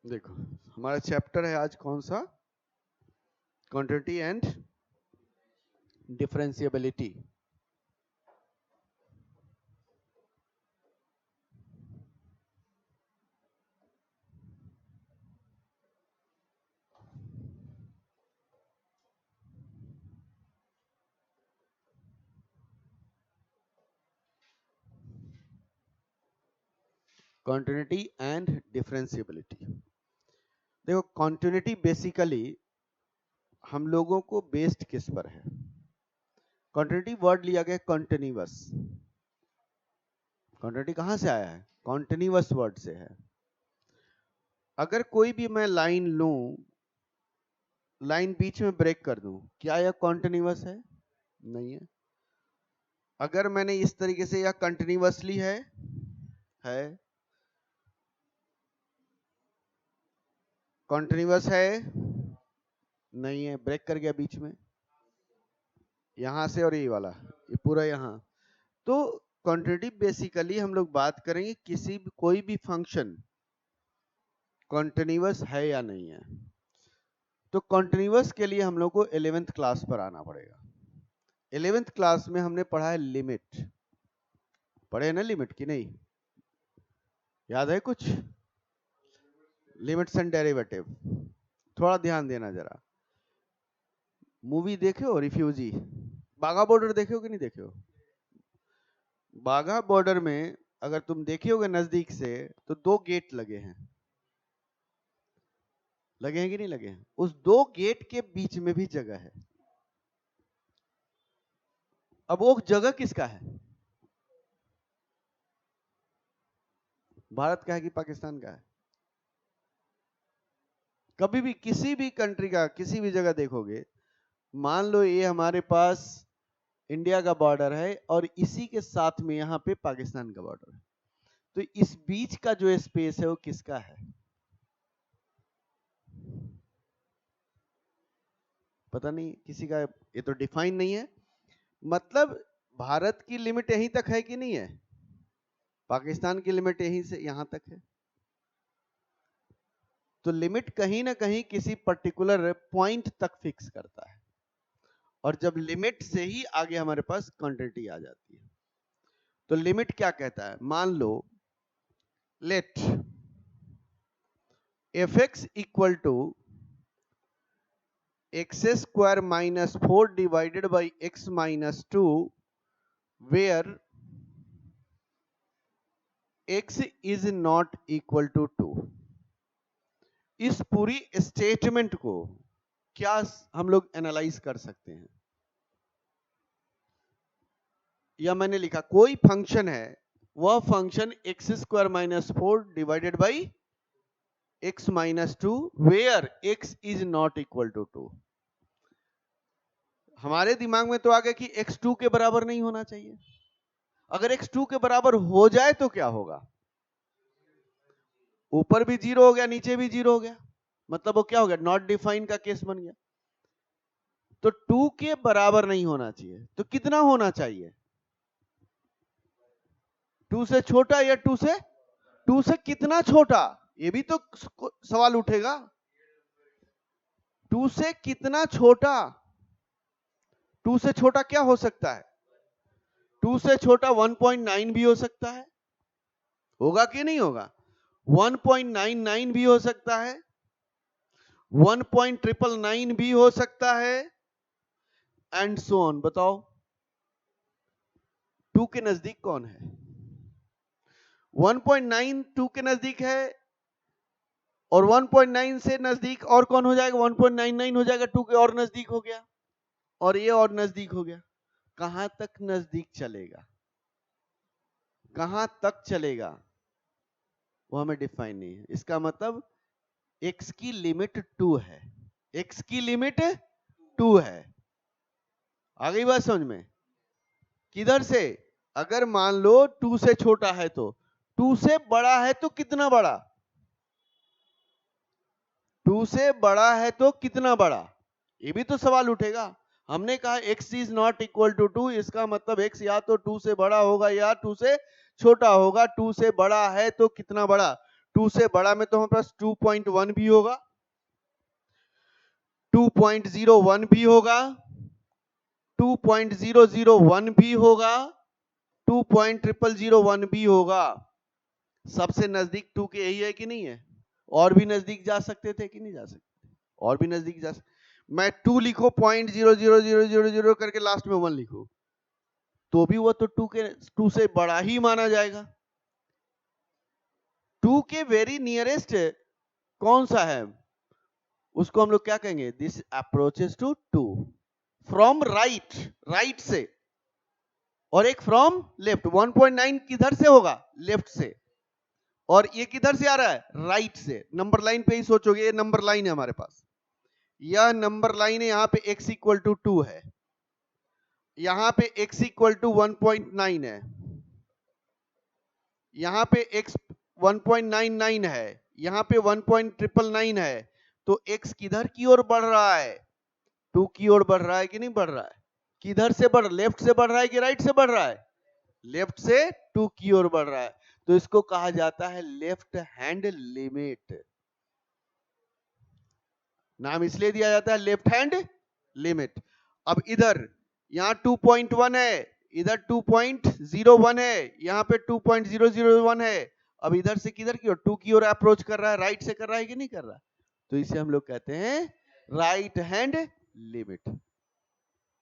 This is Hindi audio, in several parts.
देखो, हमारा चैप्टर है आज कौन सा? Quantity and differentiability. Continuity and differentiability. देखो, कॉन्टिन्यूटी बेसिकली हम लोगों को बेस्ड किस पर है? कॉन्टिन्यूटी वर्ड लिया गया कॉन्टिन्यूअस। कॉन्टिन्यूटी कहां से आया है? कॉन्टिन्यूअस वर्ड से है। अगर कोई भी मैं लाइन लूं, लाइन बीच में ब्रेक कर दूं, क्या यह कॉन्टिन्यूअस है? नहीं है। अगर मैंने इस तरीके से, यह कंटिन्यूअसली है कॉन्टिन्यूअस है? नहीं है, ब्रेक कर गया बीच में, यहां से और ये वाला, ये पूरा यहां। तो कॉन्टिन्यूटी बेसिकली हम लोग बात करेंगे किसी भी कोई भी फंक्शन कॉन्टिन्यूअस है या नहीं है। तो कॉन्टिन्यूअस के लिए हम लोग को 11th क्लास पर आना पड़ेगा। 11th क्लास में हमने पढ़ा है लिमिट। पढ़े ना लिमिट की? नहीं याद है कुछ? Limits and derivative. थोड़ा ध्यान देना जरा। मूवी देखे हो रिफ्यूजी? बाघा बॉर्डर देखे हो कि नहीं देखे हो? बाघा बॉर्डर में अगर तुम देखे होगे नजदीक से, तो 2 गेट लगे हैं। लगे हैं कि नहीं लगे हैं? उस 2 गेट के बीच में भी जगह है। अब वो जगह किसका है? भारत का है कि पाकिस्तान का है? कभी भी किसी भी कंट्री का किसी भी जगह देखोगे, मान लो ये हमारे पास इंडिया का बॉर्डर है और इसी के साथ में यहाँ पे पाकिस्तान का बॉर्डर है, तो इस बीच का जो स्पेस है वो किसका है? पता नहीं किसी का, ये तो डिफाइन नहीं है। मतलब भारत की लिमिट यहीं तक है कि नहीं है? पाकिस्तान की लिमिट यहीं से यहां तक है। तो लिमिट कहीं ना कहीं किसी पर्टिकुलर पॉइंट तक फिक्स करता है, और जब लिमिट से ही आगे हमारे पास क्वांटिटी आ जाती है। तो लिमिट क्या कहता है? मान लो let fx equal to x square minus 4 divided by x minus 2, where x is not equal to 2। इस पूरी स्टेटमेंट को क्या हम लोग एनालाइज कर सकते हैं? या मैंने लिखा कोई फंक्शन है, वह function x square minus 4 divided by x minus 2, where x is not equal to 2। हमारे दिमाग में तो आ गया कि x2 के बराबर नहीं होना चाहिए। अगर x2 के बराबर हो जाए तो क्या होगा? ऊपर भी 0 हो गया, नीचे भी 0 हो गया, मतलब वो क्या हो गया? नॉट डिफाइन का केस बन गया। तो 2 के बराबर नहीं होना चाहिए, तो कितना होना चाहिए? 2 से छोटा या 2 से कितना छोटा? ये भी तो सवाल उठेगा। 2 से कितना छोटा? 2 से छोटा क्या हो सकता है? 2 से छोटा 1.9 भी हो सकता है, होगा कि नहीं होगा? 1.99 भी हो सकता है, 1.999 भी हो सकता है, एंड सो ऑन। बताओ 2 के नजदीक कौन है? 1.9 2 के नजदीक है, और 1.9 से नजदीक और कौन हो जाएगा? 1.99 हो जाएगा, 2 के और नजदीक हो गया, और ये और नजदीक हो गया। कहां तक नजदीक चलेगा, कहां तक चलेगा, वो हमें डिफाइन नहीं है। इसका मतलब x की लिमिट 2 है, x की लिमिट 2 है। आ गई बात समझ में? किधर से? अगर मान लो 2 से छोटा है तो, 2 से बड़ा है तो कितना बड़ा? 2 से बड़ा है तो कितना बड़ा? ये भी तो सवाल उठेगा। हमने कहा x is not equal to 2, इसका मतलब x या तो 2 से बड़ा होगा या 2 से छोटा होगा। 2 से बड़ा है तो कितना बड़ा? 2 से बड़ा में तो हमारे पास 2.1 भी होगा, 2.01 भी होगा, 2.001 भी होगा, 2.001 भी होगा। सबसे नजदीक 2 के यही है कि नहीं है? और भी नजदीक जा सकते थे कि नहीं जा सकते? और भी नजदीक जा सकते। मैं 2 लिखो 0.00000 करके लास्ट में 1 लिखो तो भी वो तो 2 से बड़ा ही माना जाएगा। 2 के वेरी नियरेस्ट कौन सा है? उसको हम लोग क्या कहेंगे? This approaches to 2 from right, right से, और एक फ्रॉम लेफ्ट। 1.9 किधर से होगा? लेफ्ट से। और ये किधर से आ रहा है? राइट से। नंबर लाइन पे ही सोचोगे, ये नंबर लाइन है हमारे पास, यह नंबर लाइन है। यहां पे x इक्वल टू 2 है, यहां पे x इक्वल टू 1.9 है, यहां पे x 1.99 है, यहां पे 1.999 है। तो x किधर की ओर बढ़ रहा है? 2 की ओर बढ़ रहा है कि नहीं बढ़ रहा है? किधर से बढ़, लेफ्ट से बढ़ रहा है कि राइट से बढ़ रहा है? लेफ्ट से 2 की ओर बढ़ रहा है। तो इसको कहा जाता है लेफ्ट हैंड लिमिट। नाम इसलिए दिया जाता है लेफ्ट हैंड लिमिट। अब इधर यहां 2.1 है, इधर 2.01 है, यहां पे 2.001 है। अब इधर से किधर की ओर? 2 की ओर अप्रोच कर रहा है, राइट से कर रहा है कि नहीं कर रहा? तो इसे हम लोग कहते हैं राइट हैंड लिमिट।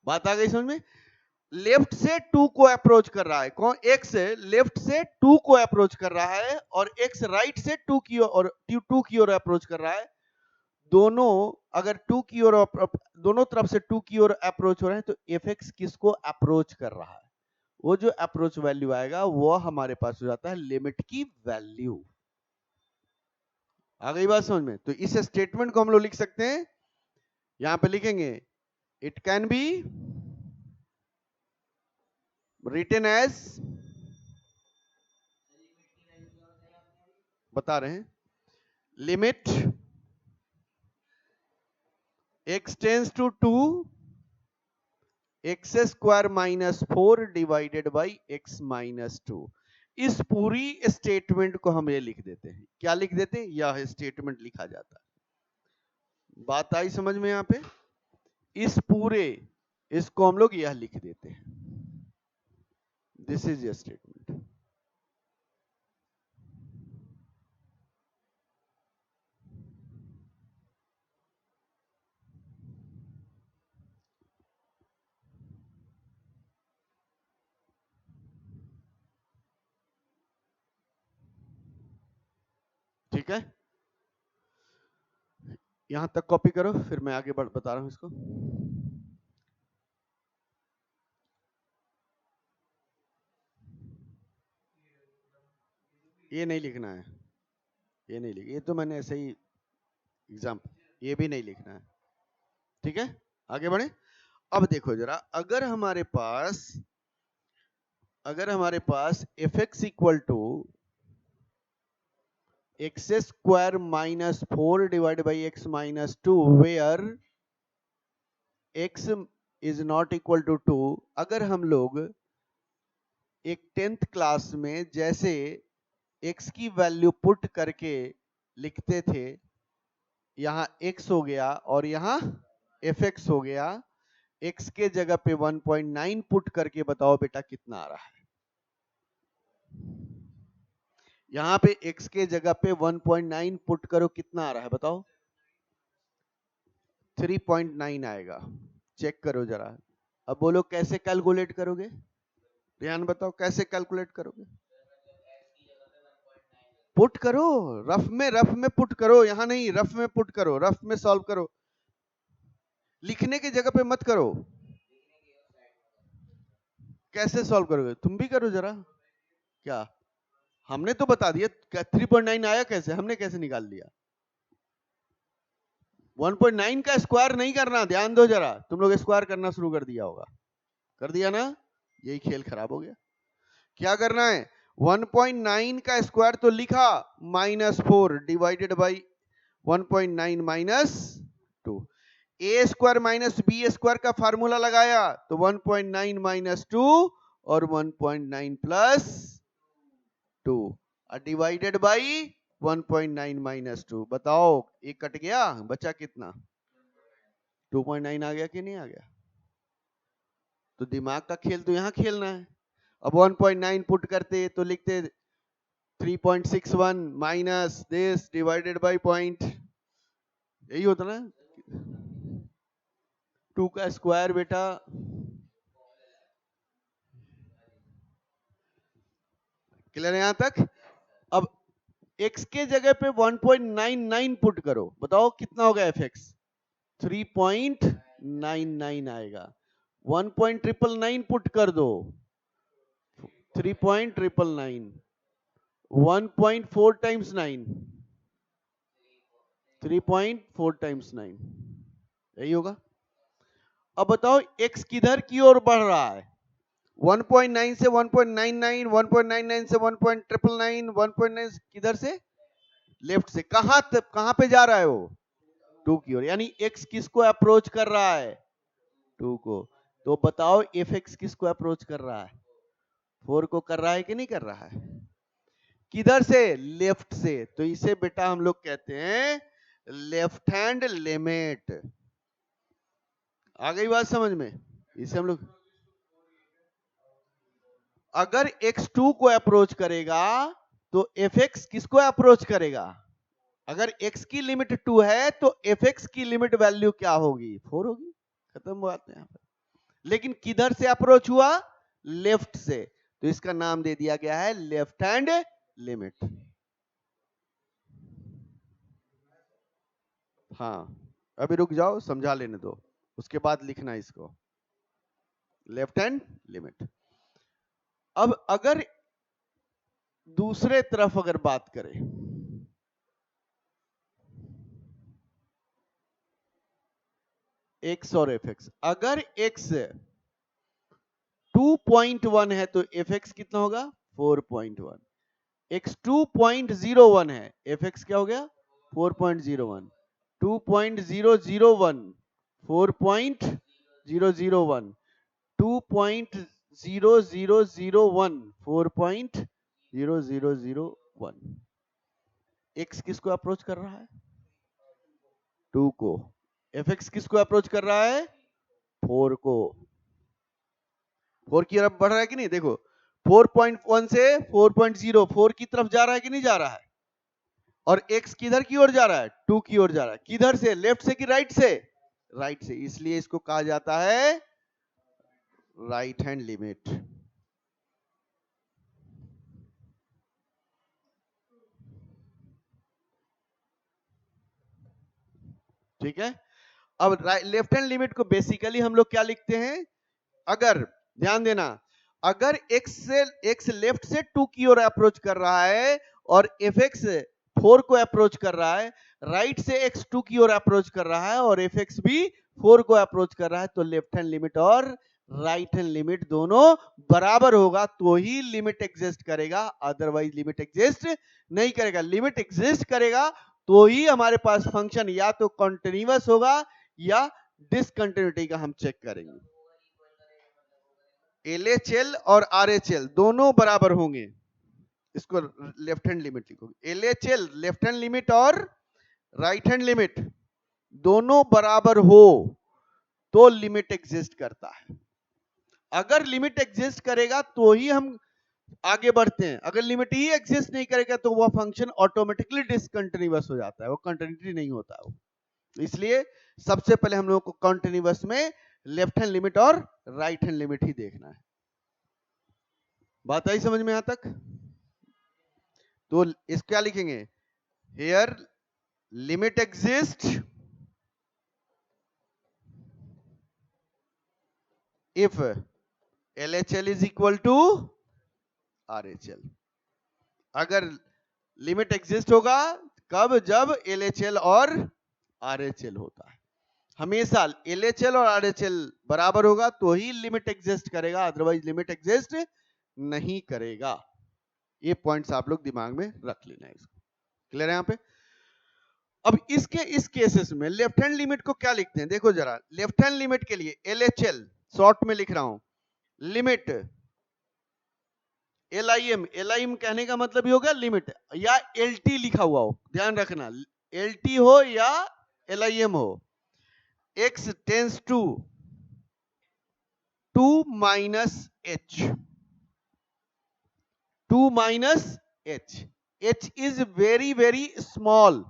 बात आ गई समझ में? लेफ्ट से 2 को अप्रोच कर रहा है कौन? x लेफ्ट से 2 को अप्रोच कर रहा है और x राइट से 2 की ओर, 2 की ओर अप्रोच कर रहा है। दोनों अगर 2 की ओर, दोनों तरफ से 2 की ओर अप्रोच हो रहे हैं तो fx किसको अप्रोच कर रहा है? वो जो अप्रोच वैल्यू आएगा वो हमारे पास हो जाता है लिमिट की वैल्यू। आ गई बात समझ में? तो इस स्टेटमेंट को हम लोग लिख सकते हैं, यहां पे लिखेंगे it can be written as, बता रहे हैं, limit x tends to 2 x square minus 4 divided by x minus 2। इस पूरी स्टेटमेंट को हम ये लिख देते हैं। क्या लिख देते हैं? यह स्टेटमेंट लिखा जाता है। बात आई समझ में? यहां पे इस पूरे, इसको हम लोग यह लिख देते हैं, दिस इज ए स्टेटमेंट। ठीक है, यहां तक कॉपी करो, फिर मैं आगे बता रहा हूं इसको। ये नहीं लिखना है, ये नहीं लिख, ये तो मैंने ऐसे ही एग्जाम्पल, ये भी नहीं लिखना है। ठीक है, आगे बढ़े। अब देखो जरा, अगर हमारे पास f x equal to x square minus 4 divide by x minus 2 where x is not equal to 2, अगर हम लोग एक 10th क्लास में जैसे x की वैल्यू पुट करके लिखते थे, यहां x हो गया और यहां fx हो गया, x के जगह पे 1.9 पुट करके बताओ बेटा कितना आ रहा है? यहां पे x के जगह पे 1.9 पुट करो, कितना आ रहा है बताओ? 3.9 आएगा। चेक करो जरा। अब बोलो कैसे कैलकुलेट करोगे? ध्यान बताओ कैसे कैलकुलेट करोगे? पुट करो, रफ में पुट करो, यहां नहीं, रफ में पुट करो, रफ में सॉल्व करो, लिखने की जगह पे मत करो। कैसे सॉल्व करोगे? तुम भी करो जरा। क्या? हमने तो बता दिया 3.9 आया कैसे, हमने कैसे निकाल दिया? 1.9 का स्क्वायर नहीं करना, ध्यान दो जरा, तुम लोग स्क्वायर करना शुरू कर दिया होगा, कर दिया ना? यही खेल खराब हो गया। क्या करना है? 1.9 का स्क्वायर तो लिखा, -4 divided by 1.9 minus 2, a square minus b square का फार्मूला लगाया तो 1.9 माइनस 2 और 1.9 प्लस 2 डिवाइडेड बाई 1.9 माइनस 2, बताओ एक कट गया, बचा कितना? 2.9 आ गया कि नहीं आ गया? तो दिमाग का खेल तो यहाँ खेलना है। अब 1.9 पुट करते तो लिखते 3.61 minus this divided by point, यही होता ना। 2 का स्क्वायर बेटा, क्लियर है यहां तक? अब x के जगह पे 1.99 पुट करो, बताओ कितना होगा fx? 3.99 आएगा। 1.999 पुट कर दो, 3.999, 1.4 टाइम्स 9, 3.4 टाइम्स 9, यही होगा। अब बताओ x किधर की ओर बढ़ रहा है? 1.9 से 1.99, 1.99 से 1.999, 1.9 किधर से? लेफ्ट से। कहां पे जा रहा है वो? 2 की ओर। यानी x किसको अप्रोच कर रहा है? 2 को। तो बताओ fx किसको अप्रोच कर रहा है? 4 को कर रहा है कि नहीं कर रहा है? किधर से? लेफ्ट से। तो इसे बेटा हम लोग कहते हैं लेफ्ट हैंड लिमिट। आ गई बात समझ में? इसे हम लोग, अगर x2 को अप्रोच करेगा तो fx किसको अप्रोच करेगा? अगर x की लिमिट 2 है तो fx की लिमिट वैल्यू क्या होगी? 4 होगी। खत्म बात है यहां पर। लेकिन किधर से अप्रोच हुआ? लेफ्ट से। तो इसका नाम दे दिया गया है लेफ्ट हैंड लिमिट। हाँ, अभी रुक जाओ, समझा लेने दो, उसके बाद लिखना इसको, लेफ्ट हैंड लिमिट। अब अगर दूसरे तरफ अगर बात करें, x और fx, अगर x 2.1 है तो fx कितना होगा? 4.1। x 2.01 है, fx क्या हो गया? 4.01। 2.001, 4.001, 2.0001, 4.0001। x किसको अप्रोच कर रहा है? 2 को। fx किसको अप्रोच कर रहा है? 4 को। 4 की तरफ बढ़ रहा है कि नहीं? देखो 4.1 से 4.0, 4 की तरफ जा रहा है कि नहीं जा रहा है? और x किधर की ओर जा रहा है? 2 की ओर जा रहा है। किधर से? लेफ्ट से कि राइट से? राइट से। इसलिए इसको कहा जाता है राइट हैंड लिमिट। ठीक है। अब लेफ्ट हैंड लिमिट को बेसिकली हम लोग क्या लिखते हैं? अगर ध्यान देना, अगर x लेफ्ट से 2 की ओर अप्रोच कर रहा है और fx 4 को अप्रोच कर रहा है, राइट से x 2 की ओर अप्रोच कर रहा है और fx भी 4 को अप्रोच कर रहा है, तो लेफ्ट हैंड लिमिट और राइट हैंड लिमिट दोनों बराबर होगा तो ही लिमिट एग्जिस्ट करेगा, अदरवाइज लिमिट एग्जिस्ट नहीं करेगा। लिमिट एग्जिस्ट करेगा तो ही हमारे पास फंक्शन या तो कॉन्टिन्यूअस होगा या डिसकंटिन्यूटी का हम चेक करेंगे। LHL और RHL दोनों बराबर होंगे, इसको लेफ्ट हैंड लिमिट लिखोगे। LHL लेफ्ट हैंड लिमिट और राइट हैंड लिमिट दोनों बराबर हो तो लिमिट एग्जिस्ट करता है। अगर लिमिट एग्जिस्ट करेगा तो ही हम आगे बढ़ते हैं, अगर लिमिट ही एग्जिस्ट नहीं करेगा तो वह फंक्शन ऑटोमेटिकली डिसकंटिन्यूअस हो जाता है, वो कंटिन्यूटी नहीं होता है। इसलिए सबसे पहले हम लोग को कंटिन्यूअस में लेफ्ट हैंड लिमिट और राइट हैंड लिमिट ही देखना है। बात आई समझ में यहां तक? तो इस क्या लिखेंगे? Here limit exist if LHL is equal to RHL। अगर लिमिट एग्जिस्ट होगा कब? जब LHL और RHL होता है। हमेशा LHL और RHL बराबर होगा तो ही लिमिट एग्जिस्ट करेगा, अदरवाइज लिमिट एग्जिस्ट नहीं करेगा। ये पॉइंट्स आप लोग दिमाग में रख लेना है। इसको क्लियर है यहां पे? अब इस केसेस में लेफ्ट हैंड लिमिट को क्या लिखते हैं? देखो जरा, लेफ्ट हैंड लिमिट के लिए LHL शॉर्ट में लिख रहा हूं, लिमिट एल आई एम कहने का मतलब ये हो गया लिमिट, या एल टी लिखा हुआ हो, ध्यान रखना, एल टी हो या एल आई एम हो, x tends to 2 minus h, 2 minus h, h is very very small,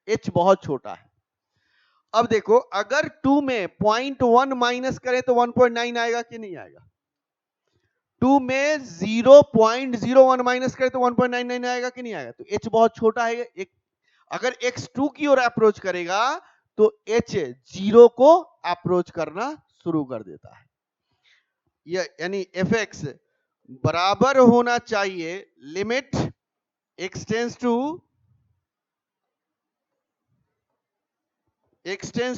h बहुत छोटा है। अब देखो अगर 2 में 0.1 माइनस करें तो 1.9 आएगा कि नहीं आएगा, 2 में 0.01 माइनस करें तो 1.99 आएगा कि नहीं आएगा, तो h बहुत छोटा है। एक अगर x 2 की ओर अप्रोच करेगा तो h 0 को अप्रोच करना शुरू कर देता है, यानी fx बराबर होना चाहिए limit x tends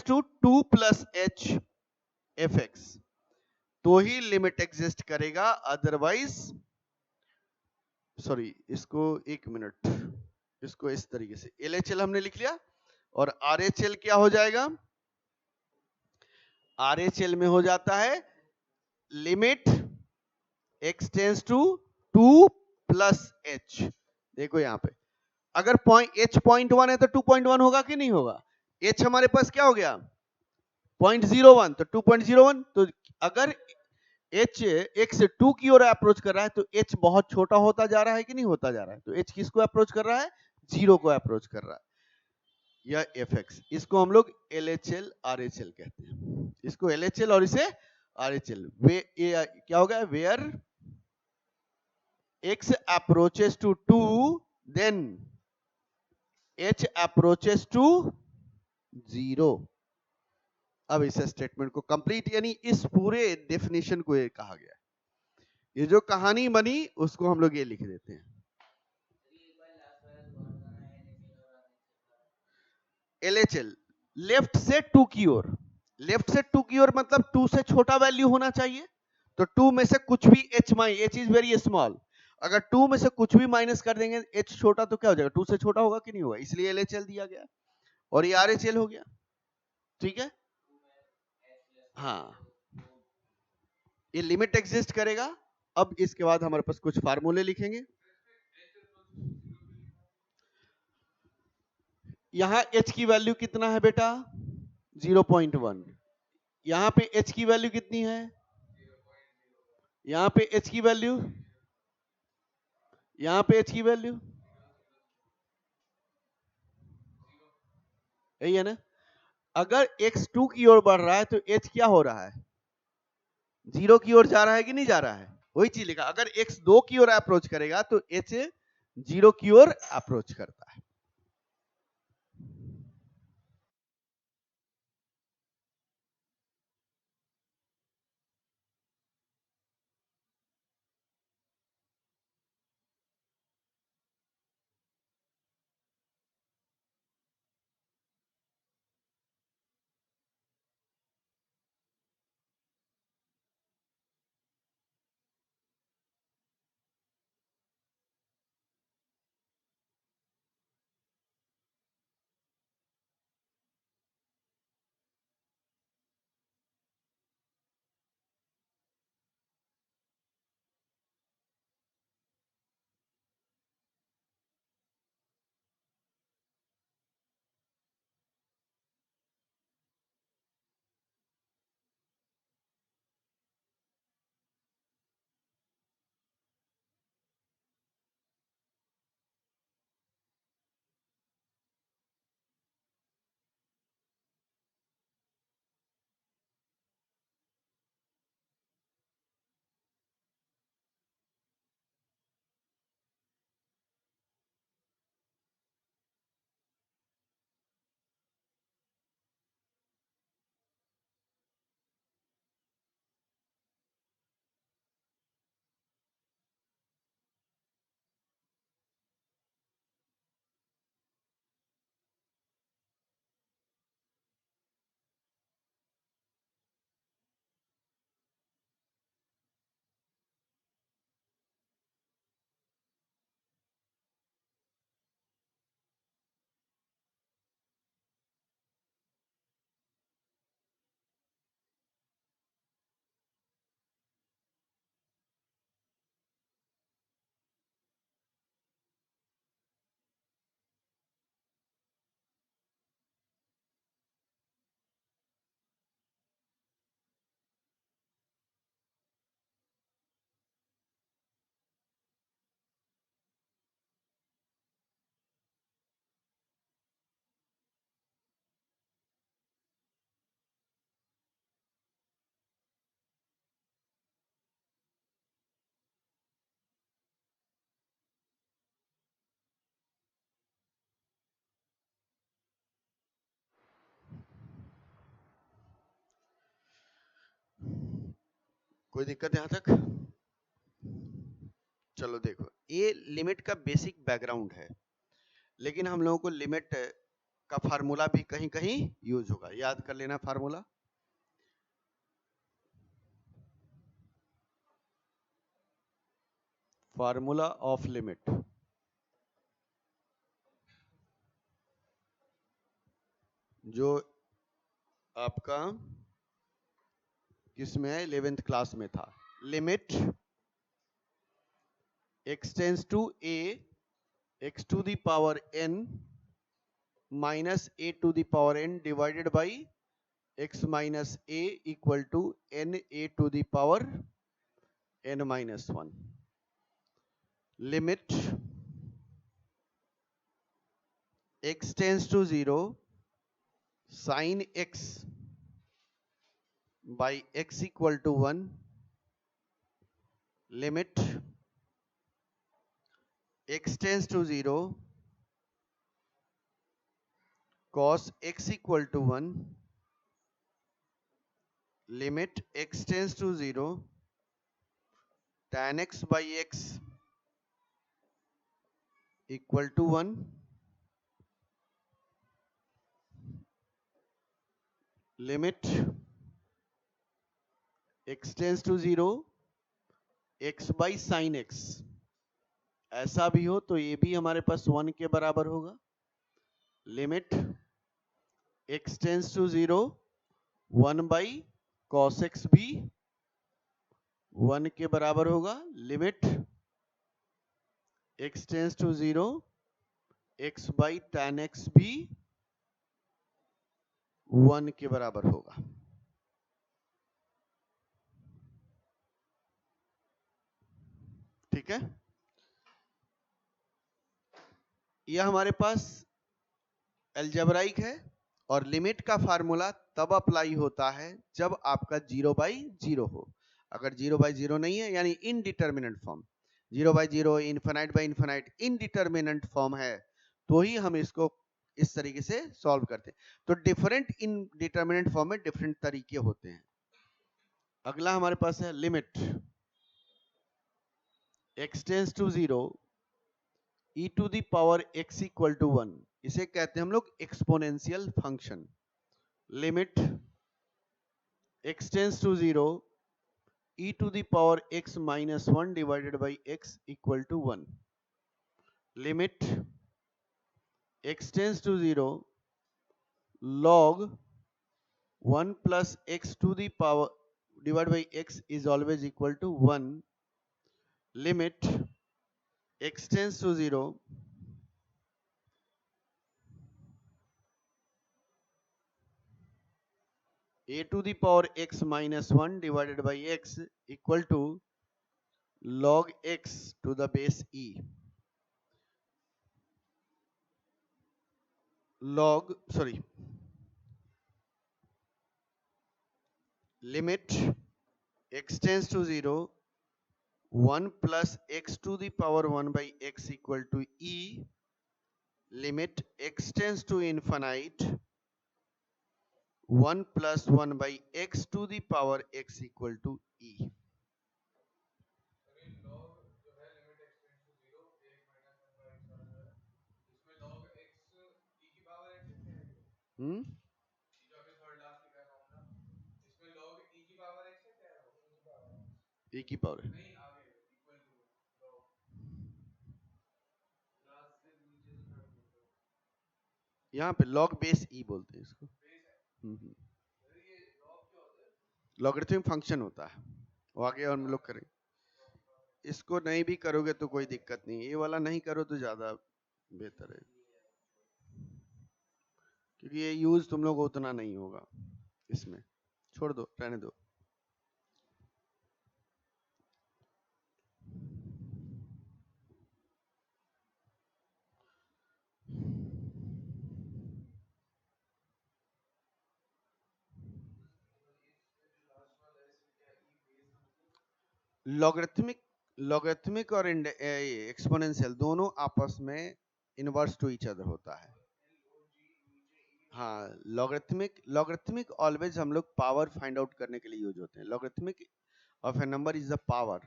to 2 plus h fx, तो ही लिमिट एग्जिस्ट करेगा, अदरवाइज सॉरी, इसको एक मिनट, इसको इस तरीके से LHL हमने लिख लिया, और RHL क्या हो जाएगा, RHL में हो जाता है limit x tends to 2 plus h। देखो यहां पे अगर h 0.1 है तो 2.1 होगा कि नहीं होगा, h हमारे पास क्या हो गया 0.01, तो 2.01, तो अगर h x 2 की ओर अप्रोच कर रहा है तो h बहुत छोटा होता जा रहा है कि नहीं होता जा रहा है, तो h किसको अप्रोच कर रहा है, 0 को अप्रोच कर रहा है, या fx, इसको हम लोग LHL RHL कहते हैं, इसको LHL और इसे RHL, वे क्या होगा, where x approaches to 2 then h approaches to 0। अब इस स्टेटमेंट को कंप्लीट, यानी इस पूरे डेफिनेशन को ये कहा गया, ये जो कहानी बनी उसको हम लोग ये लिख देते हैं, LHL लेफ्ट से 2 की ओर, लेफ्ट से 2 की ओर मतलब 2 से छोटा वैल्यू होना चाहिए, तो 2 में से कुछ भी h इज वेरी स्मॉल, अगर 2 में से कुछ भी माइनस कर देंगे h छोटा तो क्या हो जाएगा, 2 से छोटा होगा कि नहीं होगा, इसलिए LHL दिया गया, और ये RHL हो गया, ठीक है। हाँ, ये लिमिट एग्जिस्ट करेगा। अब इसके बाद हमारे पास कुछ फार्मूले लिखेंगे, यहां h की वैल्यू कितना है बेटा 0.1, यहां पे h की वैल्यू कितनी है, यहां पे h की वैल्यू, यहां पे h की वैल्यू यही है ना, अगर x 2 की ओर बढ़ रहा है तो h क्या हो रहा है, 0 की ओर जा रहा है कि नहीं जा रहा है, वही चीज लिखा, अगर x 2 की ओर अप्रोच करेगा तो h 0 की ओर अप्रोच करता है। कोई दिक्कत यहां तक? चलो देखो, ये लिमिट का बेसिक बैकग्राउंड है, लेकिन हम लोगों को लिमिट का फार्मूला भी कहीं कहीं यूज होगा, याद कर लेना फार्मूला। फार्मूला ऑफ लिमिट जो आपका किसमें है, 11th क्लास में था। Limit x tends to a x to the power n minus a to the power n divided by x minus a equal to n a to the power n minus 1। Limit x tends to 0 sin x by x equal to 1, limit x tends to 0 cos x equal to 1, limit x tends to 0 tan x by x equal to 1, limit x tends to 0 x by sin x, ऐसा भी हो तो ये भी हमारे पास 1 के बराबर होगा। Limit x tends to 0 1 by cos x भी 1 के बराबर होगा। Limit x tends to 0 x by tan x भी 1 के बराबर होगा। ठीक है, यह हमारे पास अलजेब्राइक है और लिमिट का फार्मूला तब अप्लाई होता है जब आपका 0/0 हो। अगर 0/0 नहीं है यानी indeterminate form, 0/0 infinite by infinite indeterminate form है, तो ही हम इसको इस तरीके से सॉल्व करते हैं। तो डिफरेंट इनडिटर्मिनेंट फॉर्म में डिफरेंट तरीके होते हैं। अगला हमारे पास है limit x tends to 0 e to the power x equal to 1, इसे कहते हैं हम लोग exponential function. Limit x tends to 0 e to the power x minus 1 divided by x equal to 1। Limit x tends to 0 log 1 plus x to the power divided by x is always equal to 1. Limit x tends to 0 a to the power x minus 1 divided by x equal to log x to the base e. Limit x tends to 0 1 plus x to the power 1 by x equal to e. Limit x tends to infinite 1 plus 1 by x to the power x equal to e. Hmm, e की पावर है, यहाँ पे log बेस e बोलते हैं इसको। लॉगरिथमिक फंक्शन होता है, वो आगे और हम लोग करेंगे। इसको नहीं भी करोगे तो कोई दिक्कत नहीं, ये वाला नहीं करो तो ज्यादा बेहतर है, क्योंकि ये यूज तुम लोग को उतना नहीं होगा इसमें, छोड़ दो, रहने दो। लॉगरिथमिक और एक्सपोनेंशियल दोनों आपस में इनवर्स टू ईच अदर होता है। हाँ, लॉगरिथमिक ऑलवेज हम लोग पावर फाइंड आउट करने के लिए यूज होते हैं। Logarithmic of A number is the power,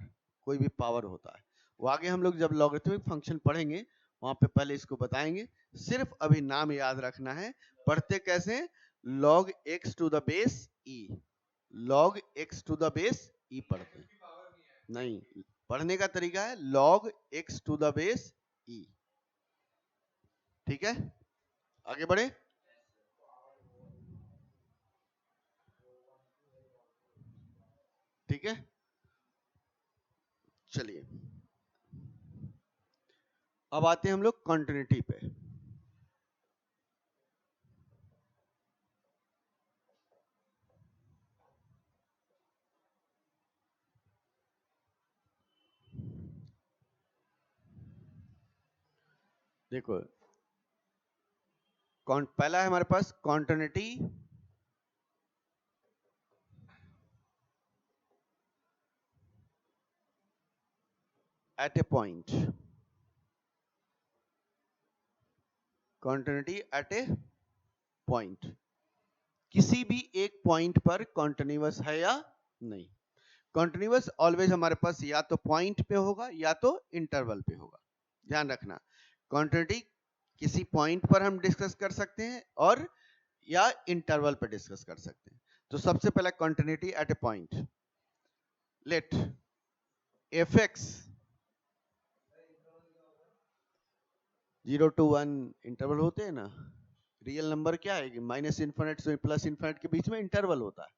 कोई भी पावर होता है। वो आगे हम लोग जब लॉगरिथमिक फंक्शन पढ़ेंगे वहां पे पहले इसको बताएंगे, सिर्फ अभी नाम याद रखना है। पढ़ते कैसे? log x to the base e, log x to the base e पढ़ते हैं। नहीं, पढ़ने का तरीका है log x to the base e। ठीक है, आगे बढ़े। ठीक है, चलिए अब आते हैं हम लोग कॉन्टिन्यूटी पे। देखो, पहला है हमारे पास continuity at a point, continuity at a point, किसी भी एक पॉइंट पर कॉन्टिन्यूअस है या नहीं। कॉन्टिन्यूअस ऑलवेज हमारे पास या तो पॉइंट पे होगा या तो इंटरवल पे होगा, ध्यान रखना। कॉन्टिन्यूटी किसी पॉइंट पर हम डिस्कस कर सकते हैं और या इंटरवल पर डिस्कस कर सकते हैं। तो सबसे पहला continuity at a point, let fx 0 to 1 interval होते हैं ना। रियल नंबर क्या है कि माइनस इन्फिनिट से प्लस इन्फिनिट के बीच में इंटरवल होता है,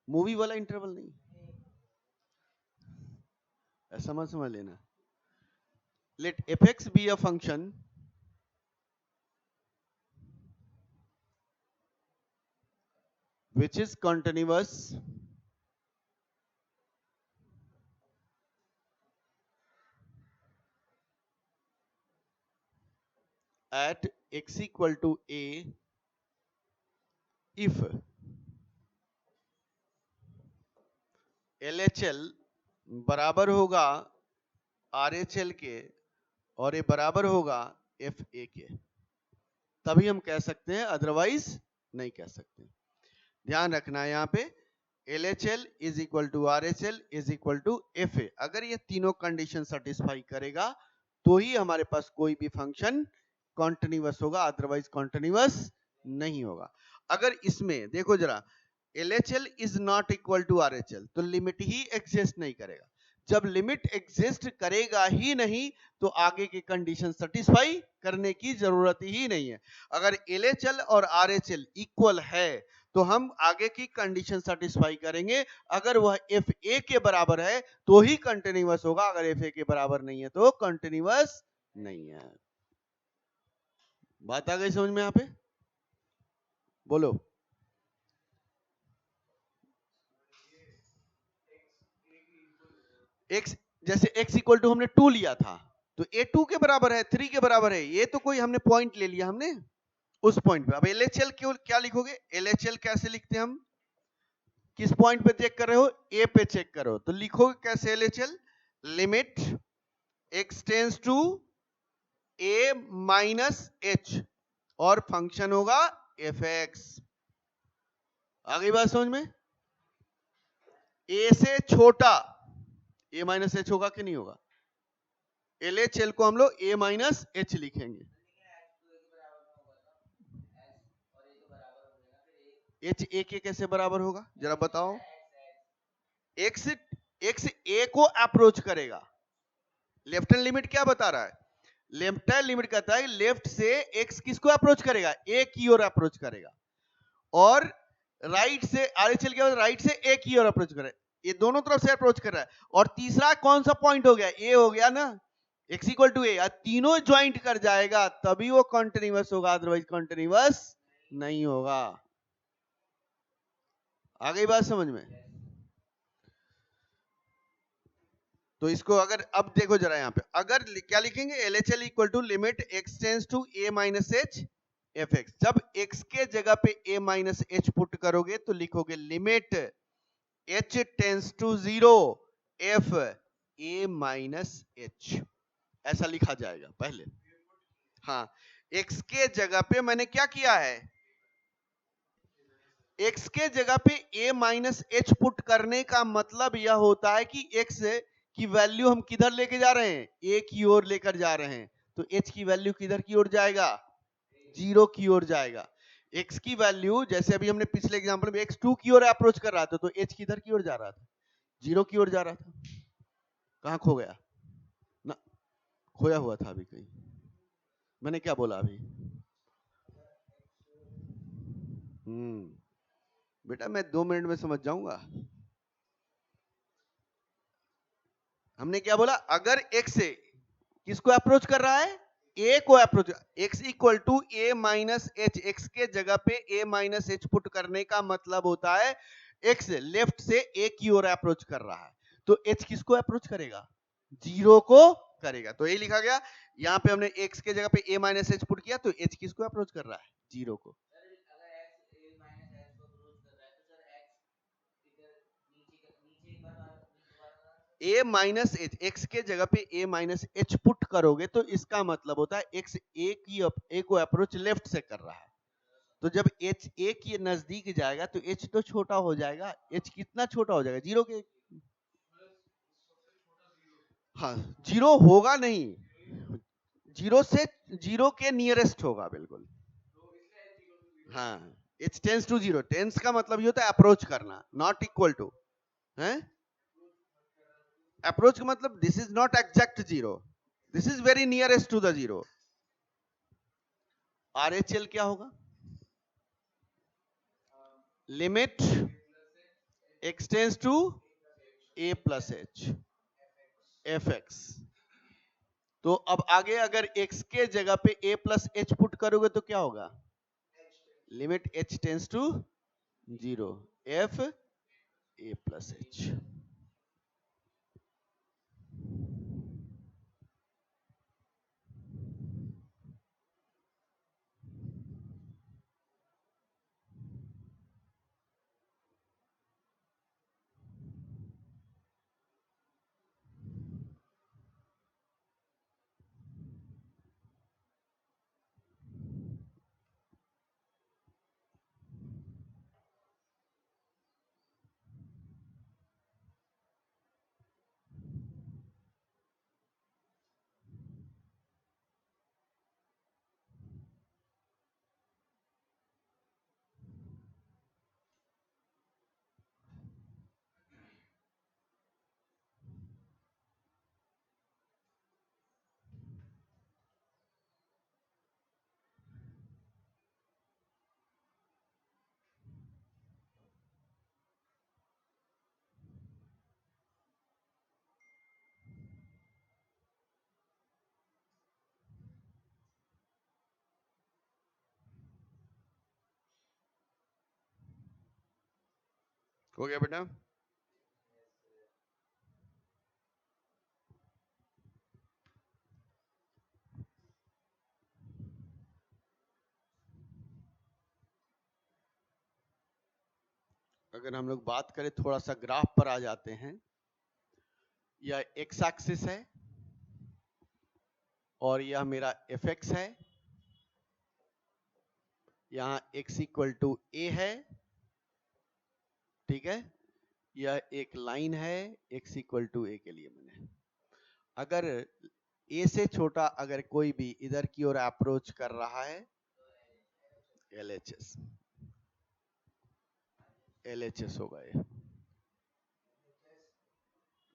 मूवी वाला इंटरवल नहीं, ऐसा मत समझ लेना। Let fx be a function which is continuous at x equal to a if LHL बराबर होगा RHL के और ये बराबर होगा FA के, तभी हम कह सकते हैं, अदरवाइज नहीं कह सकते। ध्यान रखना है यहाँ पे LHL is equal to RHL is equal to FA, अगर ये तीनों कंडीशन सेटिस्फाई करेगा तो ही हमारे पास कोई भी फंक्शन कॉन्टिन्यूअस होगा, अदरवाइज कॉन्टिन्यूअस नहीं होगा। अगर इसमें देखो जरा, LHL is not equal to RHL, तो लिमिट ही एग्जिस्ट नहीं करेगा। जब लिमिट एग्जिस्ट करेगा ही नहीं तो आगे की कंडीशन सेटिस्फाई करने की जरूरत ही नहीं है। अगर LHL और RHL इक्वल है तो हम आगे की कंडीशन सेटिस्फाई करेंगे, अगर वह FA के बराबर है तो ही कंटिन्यूअस होगा, अगर FA के बराबर नहीं है तो कंटिन्यूअस नहीं है। बात आ गई समझ में यहाँ पे? बोलो। x जैसे x इक्वल टू हमने 2 लिया था तो a 2 के बराबर है, 3 के बराबर है, ये तो कोई हमने पॉइंट ले लिया हमने उस पॉइंट पे। अब LHL क्या लिखोगे? LHL कैसे लिखते हैं हम? किस पॉइंट पे चेक कर रहे हो? a पे चेक करो तो लिखोगे कैसे LHL? Limit x tends to a minus h और फंक्शन होगा fx। आ गई बात समझ में? a से छोटा a माइनस h होगा कि नहीं होगा? LHL को हम लोग a माइनस h लिखेंगे। h a के कैसे बराबर होगा जरा बताओ? x a को अप्रोच करेगा। लेफ्ट हैंड लिमिट क्या बता रहा है? लेफ्ट हैंड लिमिट कहता है लेफ्ट से x किसको अप्रोच करेगा? a की ओर अप्रोच करेगा। और राइट से RHL क्या राइट से a की ओर अप्रोच करेगा, ये दोनों तरफ से अप्रोच कर रहा है। और तीसरा कौन सा पॉइंट हो गया? a हो गया ना, x इक्वल टू a, तीनों ज्वाइंट कर जाएगा तभी वो कॉन्टिन्यूअस होगा, अदरवाइज कॉन्टिन्यूअस नहीं होगा। आ गई बात समझ में? तो इसको अगर अब देखो जरा यहाँ पे, अगर क्या लिखेंगे? LHL equal to limit x tends to a minus h fx। जब x के जगह पे a माइनस h पुट करोगे तो लिखोगे limit h tends to 0 f a minus h, ऐसा लिखा जाएगा पहले। हाँ, x के जगह पे मैंने क्या किया है? x के जगह पे a माइनस एच पुट करने का मतलब यह होता है कि x की वैल्यू हम किधर लेके जा रहे हैं, a की ओर लेकर जा रहे हैं, तो h की वैल्यू किधर की ओर जाएगा, 0 की ओर जाएगा। x की वैल्यू जैसे अभी हमने पिछले एग्जांपल में x 2 की ओर अप्रोच कर रहा था, तो h किधर की ओर जा रहा था, 0 की ओर जा रहा था। कहां खो गया ना, खोया हुआ था अभी कहीं, मैंने क्या बोला अभी? बेटा मैं 2 मिनट में समझ जाऊंगा। हमने क्या बोला, अगर x से किसको अप्रोच कर रहा है, a को approach, x equal to a minus h, x के जगह पे a माइनस एच पुट करने का मतलब होता है x लेफ्ट से a की ओर अप्रोच कर रहा है, तो h किसको अप्रोच करेगा, 0 को करेगा। तो यही लिखा गया, यहाँ पे हमने x के जगह पे a माइनस एच पुट किया, तो h किसको अप्रोच कर रहा है, 0 को। a माइनस एच, एक्स के जगह पे a माइनस एच पुट करोगे तो इसका मतलब होता है x a को अप्रोच लेफ्ट से कर रहा है, तो जब h a के नजदीक जाएगा तो h तो छोटा हो जाएगा, h कितना छोटा हो जाएगा, 0 के, हाँ 0 होगा नहीं, 0 से 0 के नियरेस्ट होगा बिल्कुल, हाँ h टेंस टू 0, टेंस का मतलब ये होता है अप्रोच करना, नॉट इक्वल टू है, अप्रोच का मतलब this is not exact 0, this is very nearest to the 0। RHL क्या होगा, limit x tends to a plus h fx। तो अब आगे अगर x के जगह पे a प्लस एच पुट करोगे तो क्या होगा, limit h tends to 0 f a plus h. हो गया बेटा, अगर हम लोग बात करें थोड़ा सा ग्राफ पर आ जाते हैं, यह x एक्सिस है और यह मेरा fx है, यहां x इक्वल टू a है, ठीक है, यह एक लाइन है x इक्वल टू a के लिए। मैंने अगर a से छोटा अगर कोई भी इधर की ओर अप्रोच कर रहा है, LHS, LHS होगा ये,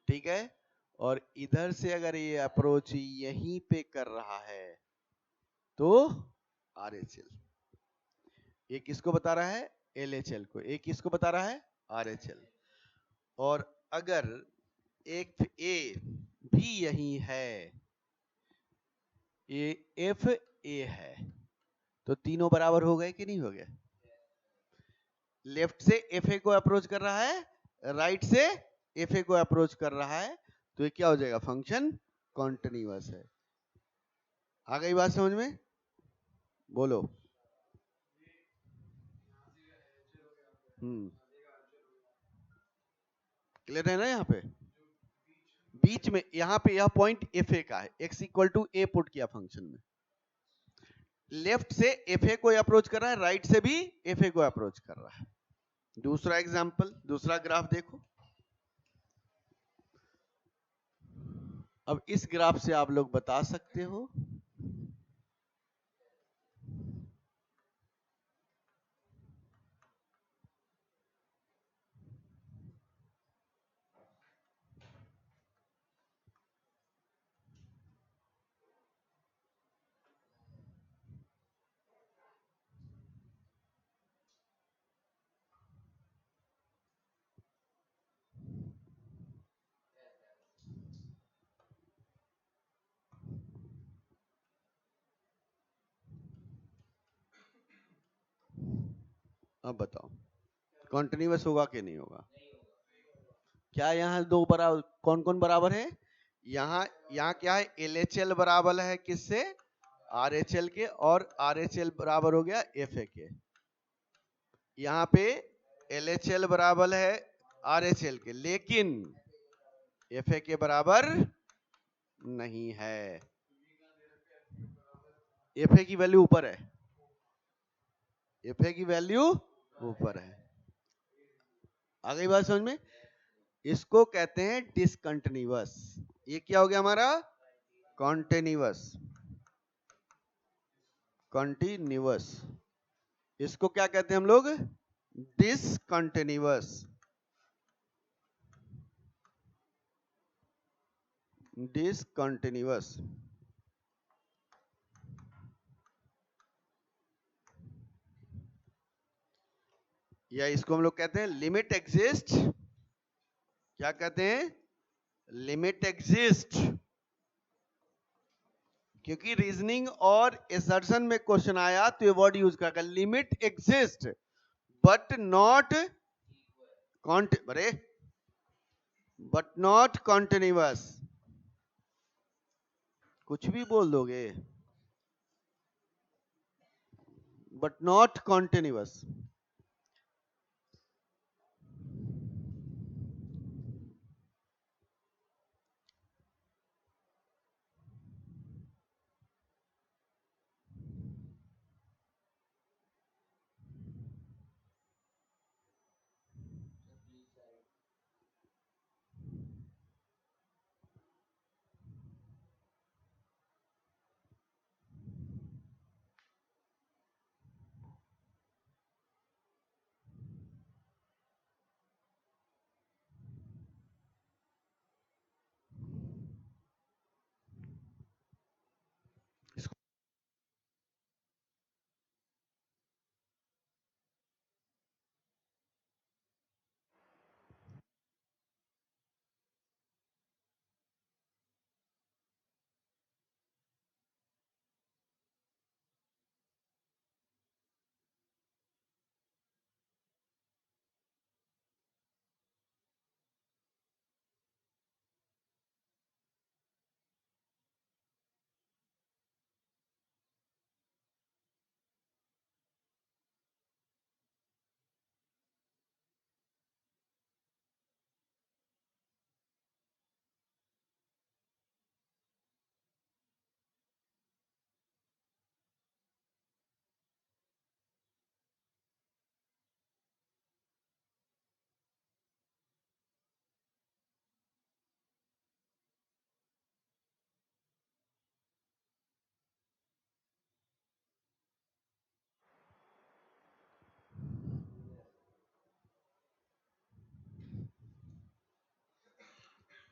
ठीक है, और इधर से अगर ये अप्रोच यहीं पे कर रहा है तो RHL। ये किसको बता रहा है, LHL को, ये किसको बता रहा है, RHL। और अगर एक A भी यही है, ये FA है, तो तीनों बराबर हो गए कि नहीं हो गए, लेफ्ट से FA को अप्रोच कर रहा है, राइट से FA को अप्रोच कर रहा है, तो ये क्या हो जाएगा, फंक्शन कॉन्टिन्यूअस है। आ गई बात समझ में, बोलो। क्लियर है ना, यहाँ पे बीच में यहाँ पे यह पॉइंट FA का है, x equal to a put किया फंक्शन में, लेफ्ट से FA को अप्रोच कर रहा है, राइट से भी FA को अप्रोच कर रहा है, दूसरा एग्जाम्पल, दूसरा ग्राफ देखो। अब इस ग्राफ से आप लोग बता सकते हो अब बताओ कॉन्टिन्यूअस होगा कि नहीं होगा? क्या यहाँ दो बराबर, कौन कौन बराबर है? यहाँ यहाँ क्या है, LHL बराबर है किससे? RHL के, और RHL बराबर हो गया FA के। यहाँ पे LHL बराबर है RHL के, लेकिन FA के बराबर नहीं है। FA की वैल्यू ऊपर है, FA की वैल्यू ऊपर है। आ गई बात समझ में? इसको कहते हैं डिसकंटिन्यूअस। ये क्या हो गया हमारा? कॉन्टिन्यूअस। कॉन्टिन्यूअस, इसको क्या कहते हैं हम लोग? डिसकंटिन्यूअस। डिसकंटिन्यूअस, या इसको हम लोग कहते हैं लिमिट एग्जिस्ट। क्या कहते हैं? Limit exist. क्योंकि रीजनिंग और असर्शन में क्वेश्चन आया तो ये वर्ड यूज करेगा, लिमिट एग्जिस्ट बट नॉट अरे बट नॉट कॉन्टिन्यूअस। कुछ भी बोल दोगे, बट नॉट कॉन्टिन्यूअस।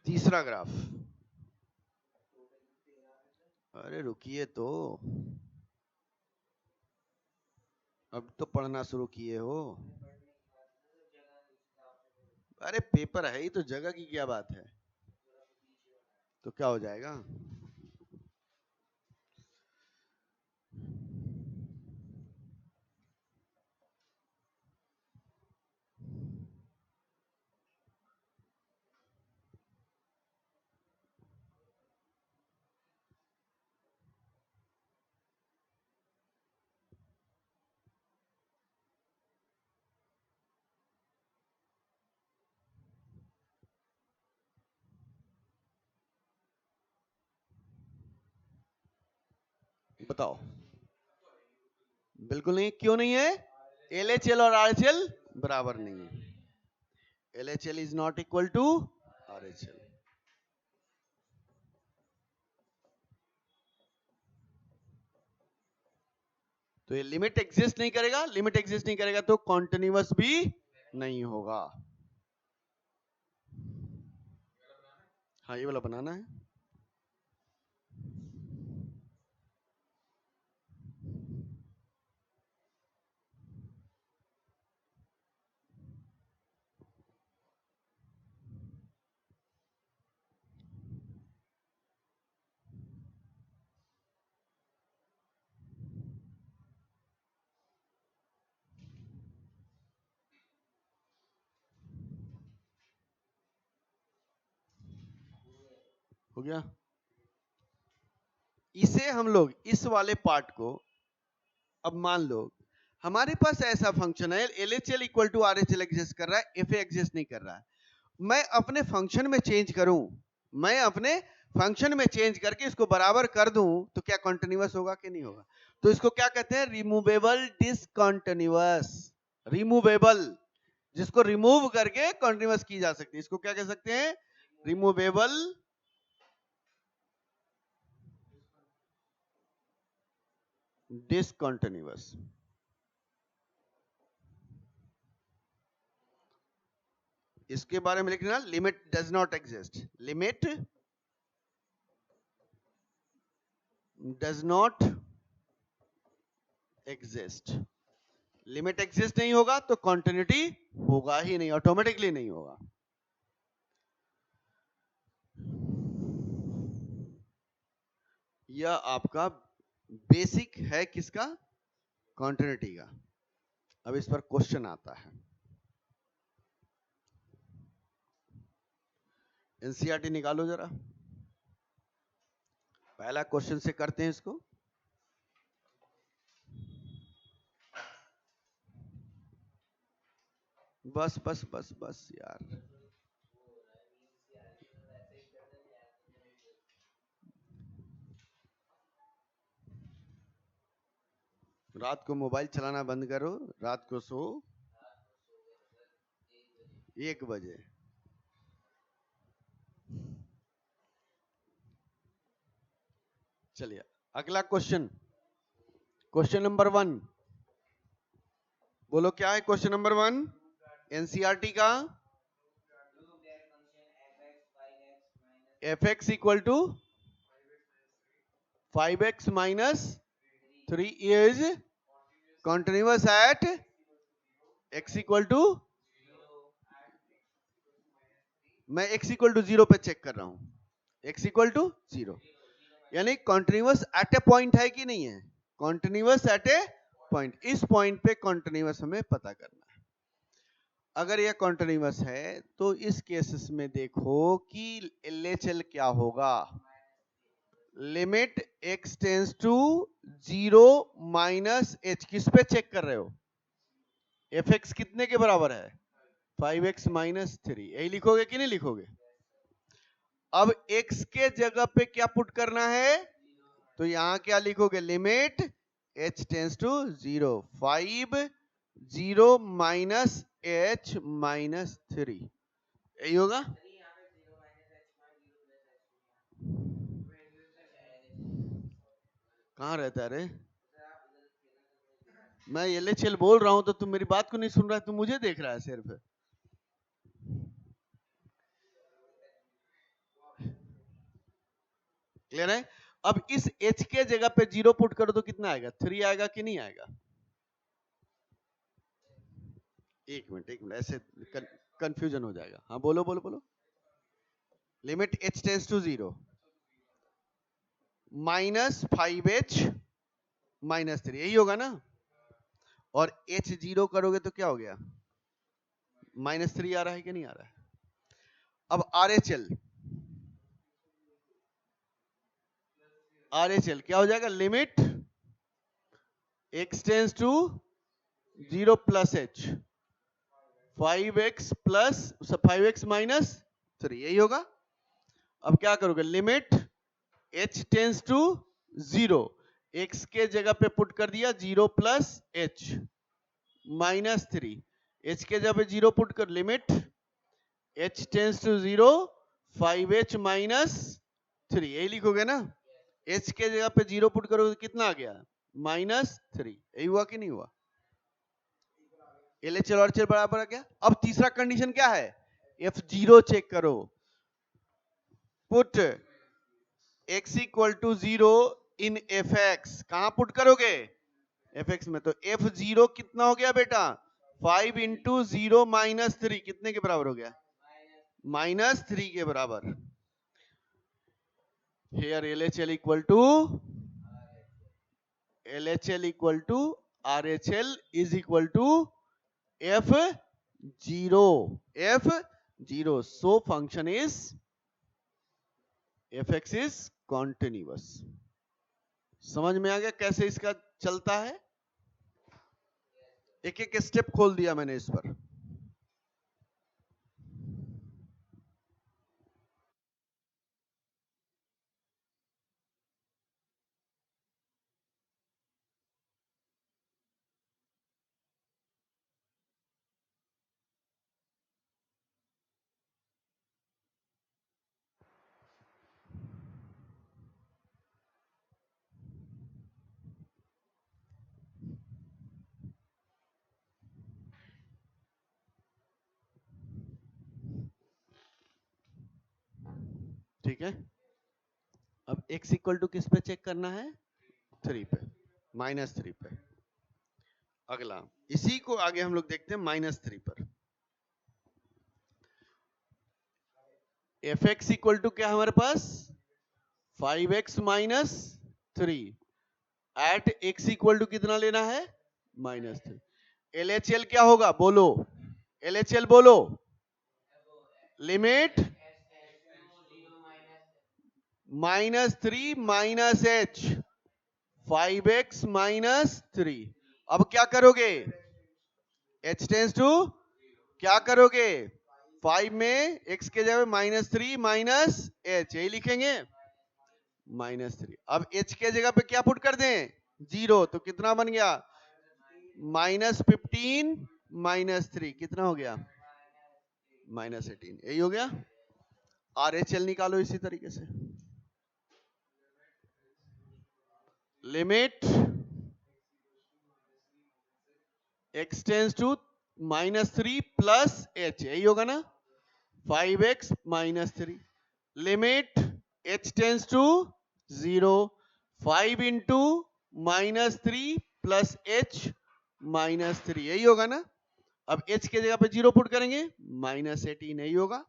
तीसरा ग्राफ, अरे रुकिए तो, अब तो पढ़ना शुरू किए हो। अरे पेपर है ही तो, जगह की क्या बात है? तो क्या हो जाएगा? बताओ। बिल्कुल नहीं, क्यों नहीं है? LHL और RHL बराबर नहीं है। LHL is not equal to RHL। तो ये लिमिट एग्जिस्ट नहीं करेगा, लिमिट एग्जिस्ट नहीं करेगा तो कॉन्टिन्यूअस भी नहीं होगा। हाँ ये वाला बनाना है। हो गया। इसे हम लोग इस वाले पार्ट को, अब मान लो हमारे पास ऐसा फंक्शन है LHL equal to RHL exist कर रहा है, FA एग्जिस्ट नहीं कर रहा है। मैं अपने फंक्शन में चेंज करूं, मैं अपने फंक्शन में चेंज करके इसको बराबर कर दूं तो क्या कॉन्टिन्यूअस होगा कि नहीं होगा? तो इसको क्या कहते हैं? Removable discontinuous. रिमूवेबल, जिसको रिमूव करके कॉन्टिन्यूअस की जा सकती है, इसको क्या कह सकते हैं? Removable discontinuous. इसके बारे में लिखना, limit does not exist. Limit does not exist. Limit exist नहीं होगा तो कॉन्टिन्यूटी होगा ही नहीं, ऑटोमेटिकली नहीं होगा। यह आपका बेसिक है किसका? कॉन्टिन्यूटी का। अब इस पर क्वेश्चन आता है। एनसीईआरटी निकालो जरा, पहला क्वेश्चन से करते हैं इसको। बस बस बस बस यार, रात को मोबाइल चलाना बंद करो, रात को सो 1 बजे। चलिए अगला क्वेश्चन, क्वेश्चन नंबर 1 बोलो क्या है? क्वेश्चन नंबर 1 एनसीईआरटी का, fx equal to 5x minus 3 is continuous at x equal to, मैं x इक्वल टू 0 पे चेक कर रहा हूं, x इक्वल टू 0 यानी कॉन्टिन्यूअस एट ए पॉइंट है कि नहीं है? Continuous eight a point. इस पॉइंट पे कॉन्टिन्यूअस हमें पता करना है। अगर यह कॉन्टिन्यूअस है तो इस केसेस में देखो कि LHL क्या होगा? Limit x tends to 0 minus h। किस पे चेक कर रहे हो? fx कितने के बराबर है? 5x minus 3। यही लिखोगे कि नहीं लिखोगे? अब x के जगह पे क्या पुट करना है? तो यहां क्या लिखोगे? Limit h tends to 0, 5 0 minus h minus 3, यही होगा। कहां रहता है रे? मैं LHL बोल रहा हूं तो तुम मेरी बात को नहीं सुन रहा है, तुम मुझे देख रहा है सिर्फ। क्लियर है? अब इस h के जगह पे 0 पुट करो तो कितना आएगा? 3 आएगा कि नहीं आएगा? एक मिनट ऐसे कंफ्यूजन हो जाएगा। हाँ बोलो बोलो बोलो। Limit h tends to 0 minus 5h minus 3, यही होगा ना? और h 0 करोगे तो क्या हो गया? माइनस 3 आ रहा है कि नहीं आ रहा है? अब RHL क्या हो जाएगा? Limit x tends to 0 plus h, 5x plus 5x minus 3, यही होगा। अब क्या करोगे? Limit h tends to 0, x के जगह पे पुट कर दिया 0 प्लस h माइनस 3, h के जगह पे 0 पुट कर, limit h tends to 0 5h minus 3, यही लिखोगे ना। h के जगह पे 0 पुट करोगे तो कितना आ गया, -3, यही हुआ कि नहीं हुआ। LHL और HL बराबर आ गया। अब तीसरा कंडीशन क्या है, F0 चेक करो, put x equal to 0 in fx, कहां पुट करोगे, fx में। तो F0 कितना हो गया बेटा, 5 इंटू 0 माइनस 3, कितने के बराबर हो गया, -3 के बराबर। Here LHL equal to RHL is equal to F0, F0. So function is fx is continuous. समझ में आ गया कैसे इसका चलता है। एक एक स्टेप खोल दिया मैंने इस पर। ठीक है, अब x इक्वल टू किस पे चेक करना है, 3 पे, -3 पे। अगला इसी को आगे हम लोग देखते हैं -3 पर। fx इक्वल टू क्या हमारे पास, 5x minus 3 at x equal to कितना लेना है, -3। LHL क्या होगा बोलो, LHL बोलो, limit -3 minus h, 5x minus 3। अब क्या करोगे, h टेंस टू क्या करोगे, 5 में x के जगह -3 माइनस h, यही लिखेंगे, -3। अब h के जगह पे क्या पुट कर दें, 0, तो कितना बन गया, -15 -3, कितना हो गया, -18, यही हो गया। RHL निकालो इसी तरीके से, limit x tends to -3 plus h, यही होगा ना, 5x -3, limit h tends to 0, 5 into -3 plus h -3, यही होगा ना। अब h के जगह पे 0 पुट करेंगे, -18, यही होगा।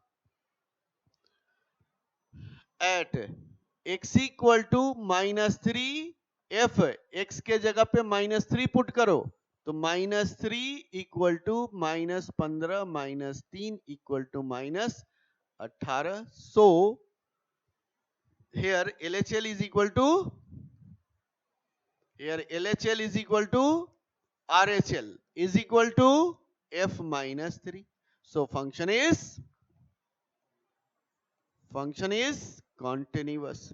At x equal to -3, f x के जगह पे -3 पुट करो, तो -3 equal to -15 -3 equal to -18। So here LHL is equal to, here LHL is equal to RHL is equal to f -3. So function is continuous.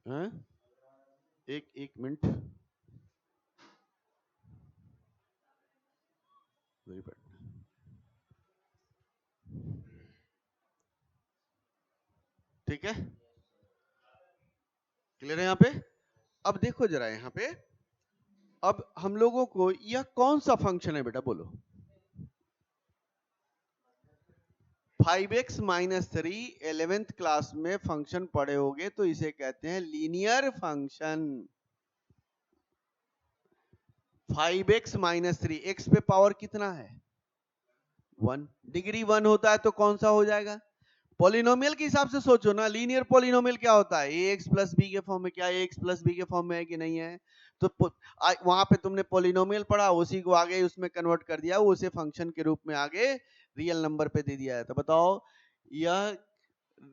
हाँ? एक मिनट, वेरी बैड। ठीक है, क्लियर है यहाँ पे। अब देखो जरा यहाँ पे, अब हम लोगों को यह कौन सा फंक्शन है बेटा बोलो, 5x -3 11th क्लास में फंक्शन पढ़े होगे, तो इसे कहते हैं लीनियर फंक्शन। 5x -3, x पे पावर कितना है, 1, डिग्री 1 होता है तो कौन सा हो जाएगा, पॉलिनोमियल के हिसाब से सोचो ना, लीनियर पॉलिनोमियल क्या होता है, ax प्लस बी के फॉर्म में, क्या ax प्लस बी के फॉर्म में है कि नहीं है। तो वहां पे तुमने पॉलिनोमियल पढ़ा, उसी को आगे उसमें कन्वर्ट कर दिया, उसे फंक्शन के रूप में आगे रियल नंबर पे दे दिया है। तो बताओ यह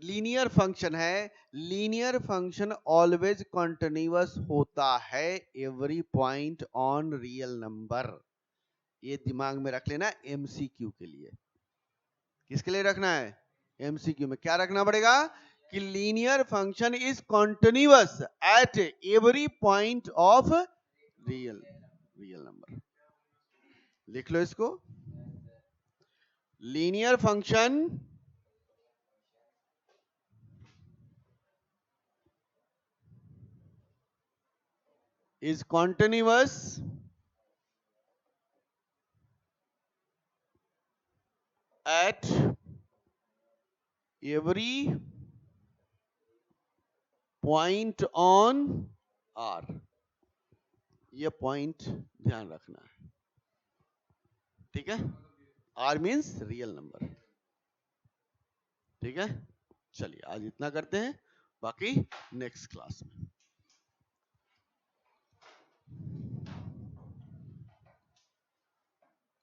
लीनियर फंक्शन है, लीनियर फंक्शन ऑलवेज कंटिन्यूअस होता है every point on real number. ये दिमाग में रख लेना एमसीक्यू के लिए। किसके लिए रखना है? एमसीक्यू में क्या रखना पड़ेगा कि linear function is continuous at every point of real number. लिख लो इसको, linear function is continuous at every point on R। ये पॉइंट ध्यान रखना है, ठीक है? R मीन्स रियल नंबर, ठीक है? चलिए आज इतना करते हैं, बाकी नेक्स्ट क्लास में।